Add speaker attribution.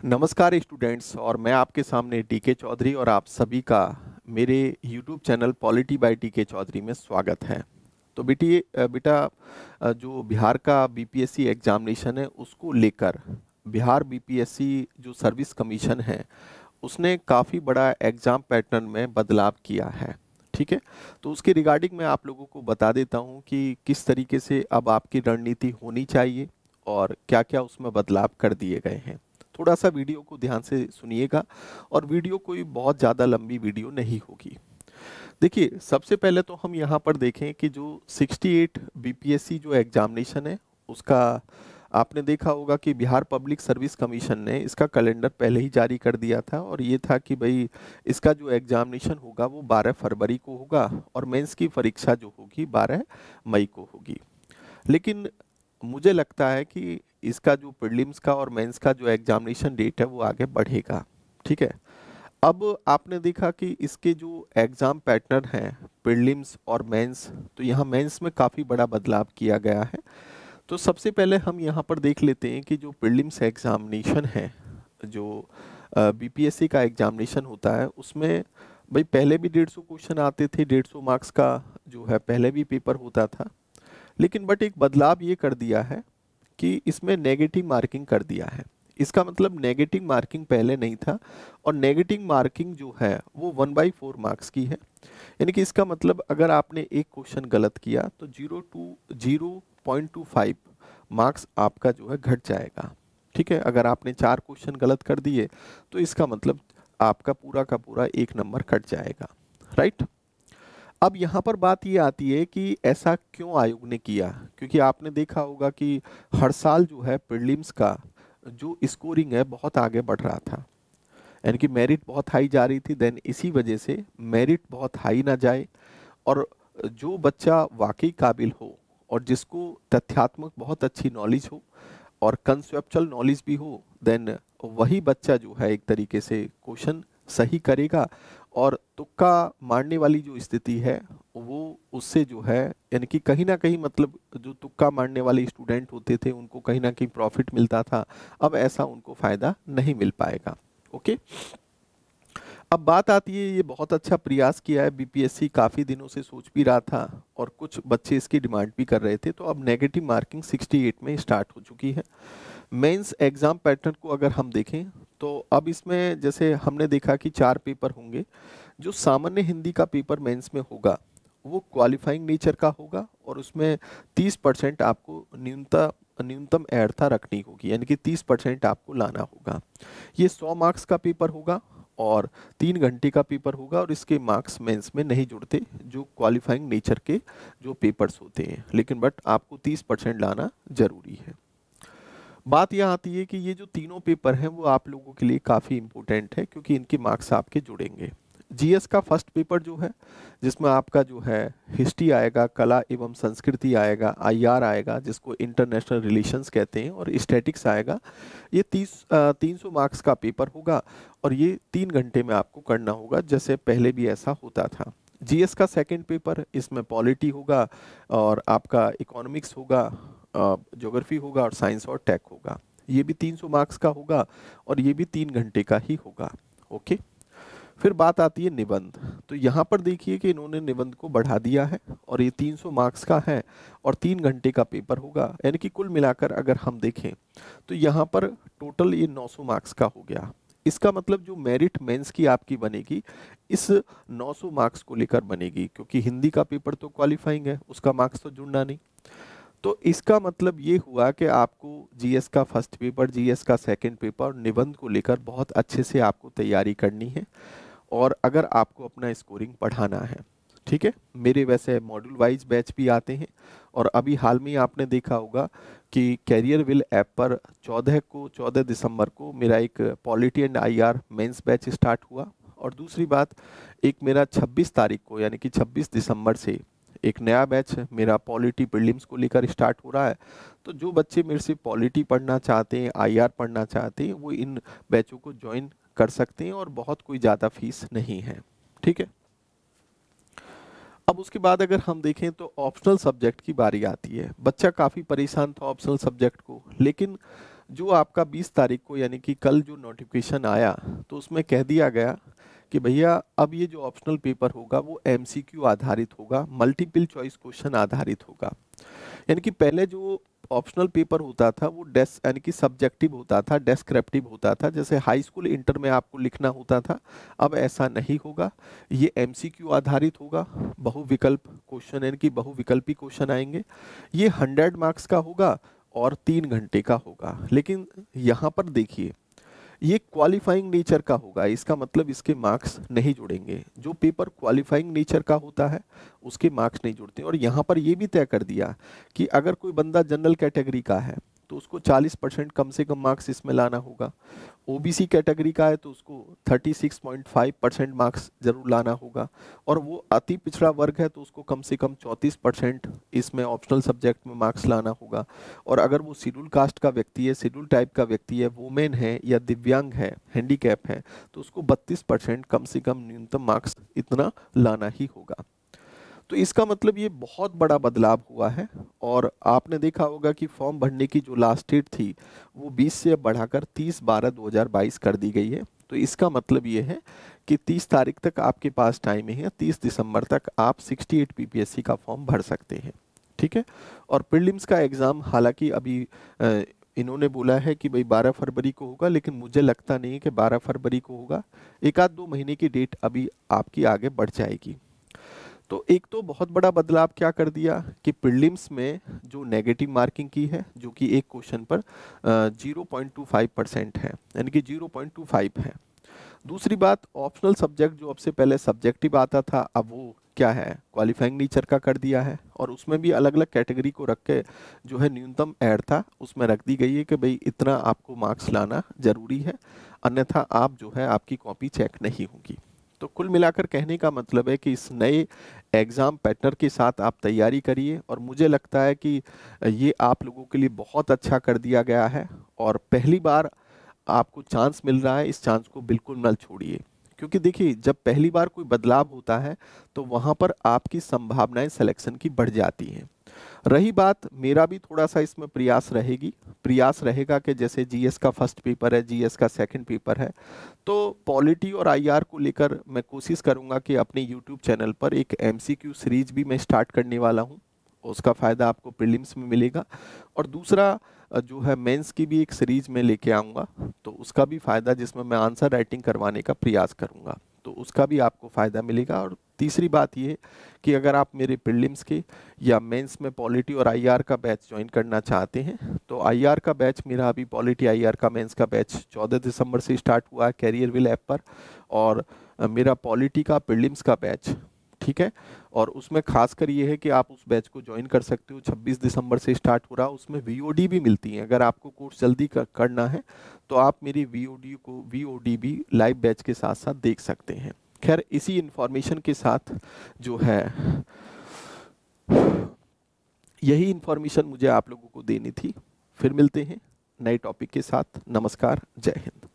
Speaker 1: नमस्कार स्टूडेंट्स, और मैं आपके सामने टीके चौधरी और आप सभी का मेरे यूट्यूब चैनल पॉलिटी बाय टीके चौधरी में स्वागत है। तो बेटा, जो बिहार का बीपीएससी एग्जामिनेशन है उसको लेकर बिहार बीपीएससी जो सर्विस कमीशन है उसने काफ़ी बड़ा एग्ज़ाम पैटर्न में बदलाव किया है। ठीक है, तो उसके रिगार्डिंग मैं आप लोगों को बता देता हूं कि किस तरीके से अब आपकी रणनीति होनी चाहिए और क्या क्या उसमें बदलाव कर दिए गए हैं। थोड़ा सा वीडियो को ध्यान से सुनिएगा, और वीडियो कोई बहुत ज़्यादा लंबी वीडियो नहीं होगी। देखिए, सबसे पहले तो हम यहाँ पर देखें कि जो 68 बीपीएससी जो एग्जामिनेशन है उसका आपने देखा होगा कि बिहार पब्लिक सर्विस कमीशन ने इसका कैलेंडर पहले ही जारी कर दिया था, और ये था कि भाई इसका जो एग्जामिनेशन होगा वो 12 फरवरी को होगा और मेंस की परीक्षा जो होगी 12 मई को होगी। लेकिन मुझे लगता है कि इसका जो प्रीलिम्स का और मेंस का जो एग्जामिनेशन डेट है वो आगे बढ़ेगा। ठीक है, अब आपने देखा कि इसके जो एग्ज़ाम पैटर्न हैं प्रीलिम्स और मेंस, तो यहाँ मेंस में काफ़ी बड़ा बदलाव किया गया है। तो सबसे पहले हम यहाँ पर देख लेते हैं कि जो प्रीलिम्स एग्जामिनेशन है, जो बीपीएससी का एग्जामिनेशन होता है उसमें भाई पहले भी 150 क्वेश्चन आते थे, 150 मार्क्स का जो है पहले भी पेपर होता था। लेकिन बट एक बदलाव ये कर दिया है कि इसमें नेगेटिव मार्किंग कर दिया है। इसका मतलब नेगेटिव मार्किंग पहले नहीं था, और नेगेटिव मार्किंग जो है वो 1/4 मार्क्स की है। यानी कि इसका मतलब अगर आपने एक क्वेश्चन गलत किया तो 0.25 मार्क्स आपका जो है घट जाएगा। ठीक है, अगर आपने 4 क्वेश्चन गलत कर दिए तो इसका मतलब आपका पूरा का पूरा 1 नंबर कट जाएगा। राइट, अब यहाँ पर बात ये आती है कि ऐसा क्यों आयोग ने किया, क्योंकि आपने देखा होगा कि हर साल जो है प्रीलिम्स का जो स्कोरिंग है बहुत आगे बढ़ रहा था, यानी कि मेरिट बहुत हाई जा रही थी। देन इसी वजह से मेरिट बहुत हाई ना जाए, और जो बच्चा वाकई काबिल हो और जिसको तथ्यात्मक बहुत अच्छी नॉलेज हो और कंसेप्चुअल नॉलेज भी हो, देन वही बच्चा जो है एक तरीके से क्वेश्चन सही करेगा, और तुक्का मारने वाली जो स्थिति है वो उससे जो है, यानी कि कहीं ना कहीं मतलब जो तुक्का मारने वाले स्टूडेंट होते थे उनको कहीं ना कहीं प्रॉफिट मिलता था, अब ऐसा उनको फायदा नहीं मिल पाएगा। ओके, अब बात आती है, ये बहुत अच्छा प्रयास किया है बीपीएससी, काफ़ी दिनों से सोच भी रहा था और कुछ बच्चे इसकी डिमांड भी कर रहे थे। तो अब नेगेटिव मार्किंग 68 में स्टार्ट हो चुकी है। मेंस एग्जाम पैटर्न को अगर हम देखें तो अब इसमें जैसे हमने देखा कि 4 पेपर होंगे। जो सामान्य हिंदी का पेपर मेंस में होगा वो क्वालिफाइंग नेचर का होगा, और उसमें 30% आपको न्यूनतम अर्हता रखनी होगी, यानी कि 30% आपको लाना होगा। ये 100 मार्क्स का पेपर होगा और 3 घंटे का पेपर होगा, और इसके मार्क्स मेंस में नहीं जुड़ते जो क्वालिफाइंग नेचर के जो पेपर्स होते हैं, लेकिन बट आपको 30% लाना जरूरी है। बात यह आती है कि ये जो तीनों पेपर हैं वो आप लोगों के लिए काफ़ी इंपॉर्टेंट है, क्योंकि इनके मार्क्स आपके जुड़ेंगे। जीएस का फर्स्ट पेपर जो है, जिसमें आपका जो है हिस्ट्री आएगा, कला एवं संस्कृति आएगा, आईआर आएगा जिसको इंटरनेशनल रिलेशंस कहते हैं, और स्टैटिक्स आएगा। ये 300 मार्क्स का पेपर होगा, और ये 3 घंटे में आपको करना होगा, जैसे पहले भी ऐसा होता था। जीएस का सेकंड पेपर, इसमें पॉलिटी होगा और आपका इकोनॉमिक्स होगा, ज्योग्राफी होगा, और साइंस और टेक होगा। ये भी 300 मार्क्स का होगा, और ये भी 3 घंटे का ही होगा। ओके, फिर बात आती है निबंध। तो यहाँ पर देखिए कि इन्होंने निबंध को बढ़ा दिया है, और ये 300 मार्क्स का है और 3 घंटे का पेपर होगा, यानी कि कुल मिलाकर अगर हम देखें तो यहाँ पर टोटल ये 900 मार्क्स का हो गया। इसका मतलब जो मेरिट मेंस की आपकी बनेगी इस 900 मार्क्स को लेकर बनेगी, क्योंकि हिंदी का पेपर तो क्वालिफाइंग है, उसका मार्क्स तो जुड़ना नहीं। तो इसका मतलब ये हुआ कि आपको जीएस का फर्स्ट पेपर, जीएस का सेकंड पेपर और निबंध को लेकर बहुत अच्छे से आपको तैयारी करनी है, और अगर आपको अपना स्कोरिंग बढ़ाना है। ठीक है, मेरे वैसे मॉड्यूल वाइज बैच भी आते हैं, और अभी हाल में आपने देखा होगा कि कैरियर विल ऐप पर 14 दिसंबर को मेरा एक polity and IR mains batch start हुआ, और दूसरी बात, एक मेरा 26 तारीख को यानी कि 26 दिसंबर से एक नया बैच मेरा पॉलिटी प्रीलिम्स को लेकर स्टार्ट हो रहा है। तो जो बच्चे मेरे से पॉलिटी पढ़ना चाहते हैं, आईआर पढ़ना चाहते हैं, वो इन बैचों को ज्वाइन कर सकते हैं, और बहुत कोई ज़्यादा फीस नहीं है। ठीक है, अब उसके बाद अगर हम देखें तो ऑप्शनल सब्जेक्ट की बारी आती है। बच्चा काफ़ी परेशान था ऑप्शनल सब्जेक्ट को, लेकिन जो आपका 20 तारीख को यानी कि कल जो नोटिफिकेशन आया तो उसमें कह दिया गया कि भैया अब ये जो ऑप्शनल पेपर होगा वो एमसीक्यू आधारित होगा, मल्टीपल चॉइस क्वेश्चन आधारित होगा। यानी कि पहले जो ऑप्शनल पेपर होता था वो डेस्क यानी कि सब्जेक्टिव होता था, डेस्क्रिप्टिव होता था, जैसे हाई स्कूल इंटर में आपको लिखना होता था। अब ऐसा नहीं होगा, ये एमसीक्यू आधारित होगा, बहुविकल्प क्वेश्चन यानी कि बहुविकल्पी क्वेश्चन आएंगे। ये 100 मार्क्स का होगा और 3 घंटे का होगा। लेकिन यहाँ पर देखिए ये क्वालिफाइंग नेचर का होगा, इसका मतलब इसके मार्क्स नहीं जुड़ेंगे। जो पेपर क्वालिफाइंग नेचर का होता है उसके मार्क्स नहीं जुड़ते। और यहाँ पर ये भी तय कर दिया कि अगर कोई बंदा जनरल कैटेगरी का है तो उसको 40% कम से कम मार्क्स इसमें लाना होगा। ओबीसी कैटेगरी का है तो उसको 36.5% मार्क्स जरूर लाना होगा। और वो अति पिछड़ा वर्ग है तो उसको कम से कम 34% इसमें ऑप्शनल सब्जेक्ट में मार्क्स लाना होगा। और अगर वो शेड्यूल कास्ट का व्यक्ति है, शेड्यूल टाइप का व्यक्ति है, वुमेन है या दिव्यांग है, हैंडीकैप है, तो उसको 32% कम से कम न्यूनतम मार्क्स इतना लाना ही होगा। तो इसका मतलब ये बहुत बड़ा बदलाव हुआ है। और आपने देखा होगा कि फॉर्म भरने की जो लास्ट डेट थी वो 20 से बढ़ाकर 30/12/2022 कर दी गई है। तो इसका मतलब ये है कि 30 तारीख तक आपके पास टाइम है, 30 दिसंबर तक आप 68 पीपीएससी का फॉर्म भर सकते हैं। ठीक है। और प्रीलिम्स का एग्ज़ाम हालांकि अभी इन्होंने बोला है कि भाई 12 फरवरी को होगा, लेकिन मुझे लगता नहीं है कि 12 फरवरी को होगा। एक आध 2 महीने की डेट अभी आपकी आगे बढ़ जाएगी। तो एक तो बहुत बड़ा बदलाव क्या कर दिया कि प्रीलिम्स में जो नेगेटिव मार्किंग की है, जो कि एक क्वेश्चन पर 0.25% है, यानी कि 0.25 है। दूसरी बात, ऑप्शनल सब्जेक्ट जो अब से पहले सब्जेक्टिव आता था, अब वो क्या है, क्वालिफाइंग नेचर का कर दिया है। और उसमें भी अलग अलग कैटेगरी को रख के जो है न्यूनतम ऐड था उसमें रख दी गई है कि भाई इतना आपको मार्क्स लाना जरूरी है, अन्यथा आप जो है आपकी कॉपी चेक नहीं होगी। तो कुल मिलाकर कहने का मतलब है कि इस नए एग्ज़ाम पैटर्न के साथ आप तैयारी करिए। और मुझे लगता है कि ये आप लोगों के लिए बहुत अच्छा कर दिया गया है। और पहली बार आपको चांस मिल रहा है, इस चांस को बिल्कुल मत छोड़िए। क्योंकि देखिए जब पहली बार कोई बदलाव होता है तो वहाँ पर आपकी संभावनाएं सिलेक्शन की बढ़ जाती हैं। रही बात, मेरा भी थोड़ा सा इसमें प्रयास रहेगा कि जैसे जीएस का फर्स्ट पेपर है, जीएस का सेकंड पेपर है, तो पॉलिटी और आईआर को लेकर मैं कोशिश करूंगा कि अपने यूट्यूब चैनल पर एक एमसीक्यू सीरीज भी मैं स्टार्ट करने वाला हूं। उसका फ़ायदा आपको प्रीलिम्स में मिलेगा। और दूसरा जो है मेंस की भी एक सीरीज में लेके आऊँगा, तो उसका भी फ़ायदा, जिसमें मैं आंसर राइटिंग करवाने का प्रयास करूँगा, तो उसका भी आपको फ़ायदा मिलेगा। और तीसरी बात ये कि अगर आप मेरे प्रीलिम्स के या मेंस में पॉलिटी और आईआर का बैच ज्वाइन करना चाहते हैं, तो आईआर का बैच मेरा अभी, पॉलिटी आईआर का मेंस का बैच 14 दिसंबर से स्टार्ट हुआ है कैरियरविल ऐप पर। और मेरा पॉलिटी का प्रीलिम्स का बैच, ठीक है, और उसमें खासकर ये है कि आप उस बैच को ज्वाइन कर सकते हो, 26 दिसंबर से स्टार्ट हो रहा। उसमें वीओडी भी मिलती है। अगर आपको कोर्स जल्दी करना है तो आप मेरी वीओडी भी लाइव बैच के साथ साथ देख सकते हैं। खैर, इसी इंफॉर्मेशन के साथ जो है, यही इंफॉर्मेशन मुझे आप लोगों को देनी थी। फिर मिलते हैं नए टॉपिक के साथ। नमस्कार, जय हिंद।